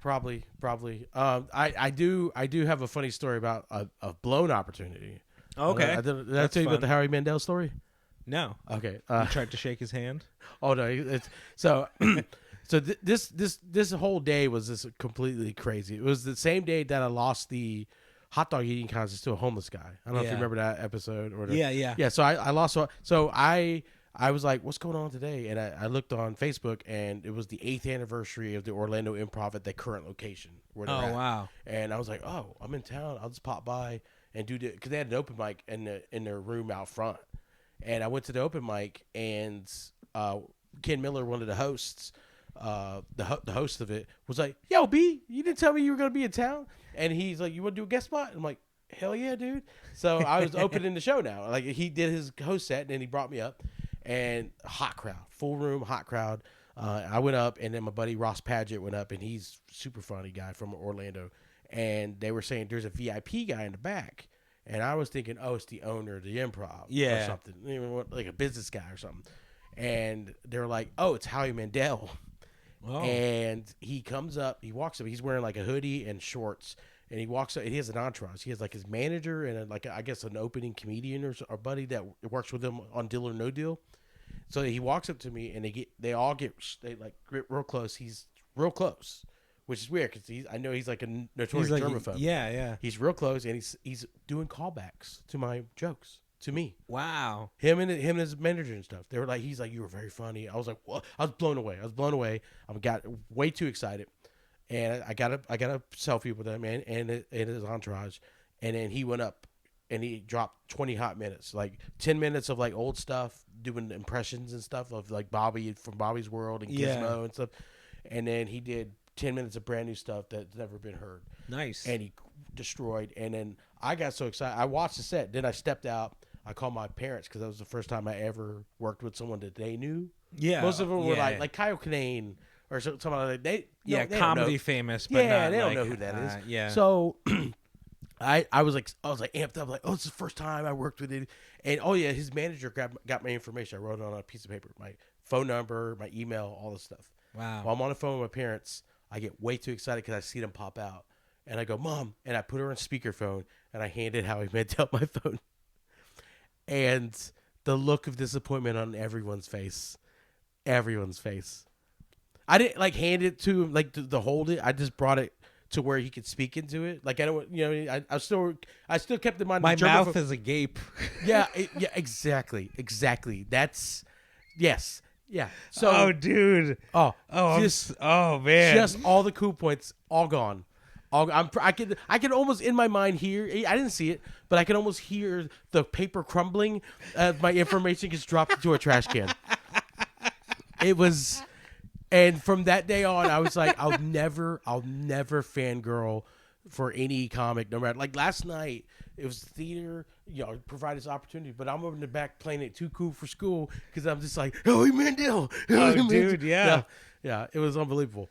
probably. I do have a funny story about a blown opportunity. Okay. Did I tell you about the Howie Mandel story? No. Okay. You tried to shake his hand? Oh no! It's so. So this whole day was just completely crazy. It was the same day that I lost the hot dog eating contest to a homeless guy. I don't know if you remember that episode or whatever. Yeah. So I lost. So I was like, what's going on today? And I looked on Facebook, and it was the 8th anniversary of the Orlando Improv at their current location. Where they're at. Wow! And I was like, oh, I'm in town. I'll just pop by and do because they had an open mic in their room out front. And I went to the open mic, and Ken Miller, one of the hosts. The host of it was like, yo, B, you didn't tell me you were going to be in town. And he's like, you want to do a guest spot? I'm like, hell yeah, dude. So I was opening the show now. Like, he did his host set, and then he brought me up, and hot crowd, full room, hot crowd. I went up, and then my buddy Ross Padgett went up, and he's super funny guy from Orlando. And they were saying there's a VIP guy in the back. And I was thinking, oh, it's the owner of the Improv or something, like a business guy or something. And they're like, oh, it's Howie Mandel. Oh. And he comes up, he walks up, he's wearing like a hoodie and shorts, and he walks up, and he has an entourage. He has like his manager and I guess an opening comedian or buddy that works with him on Deal or No Deal. So he walks up to me, and they all get real close. He's real close, which is weird because I know he's like a notorious germaphobe. Yeah. He's real close, and he's doing callbacks to my jokes. To me. Wow. Him and his manager and stuff. They were like, he's like, you were very funny. I was like, what? I was blown away. I got way too excited. And I got a selfie with him and his entourage. And then he went up and he dropped 20 hot minutes, like 10 minutes of like old stuff, doing impressions and stuff of like Bobby from Bobby's World and Gizmo and stuff. And then he did 10 minutes of brand new stuff that's never been heard. Nice. And he destroyed. And then I got so excited. I watched the set. Then I stepped out. I called my parents because that was the first time I ever worked with someone that they knew. Yeah, most of them were like Kyle Kinane or something like that. They comedy famous, but they don't know who that is. Yeah. So I was amped up, like, oh, it's the first time I worked with him, and his manager got my information. I wrote it on a piece of paper, my phone number, my email, all this stuff. Wow. While I'm on the phone with my parents, I get way too excited because I see them pop out, and I go, Mom, and I put her on speakerphone, and I handed Howie Mandel my phone. And the look of disappointment on everyone's face. I didn't hand it to him, to hold it. I just brought it to where he could speak into it. Like, I don't, I still kept in mind. My mouth is agape. Yeah, exactly. That's, yes. Yeah. So, oh, dude. Oh, man. Just all the cool points, all gone. I can almost in my mind hear. I didn't see it, but I can almost hear the paper crumbling as my information gets dropped into a trash can. It was, and from that day on, I was like, I'll never fangirl for any comic, no matter. Like last night, it was theater, provide this opportunity, but I'm over in the back playing it too cool for school because I'm just like, Howie Mandel. Dude, yeah. Yeah, it was unbelievable.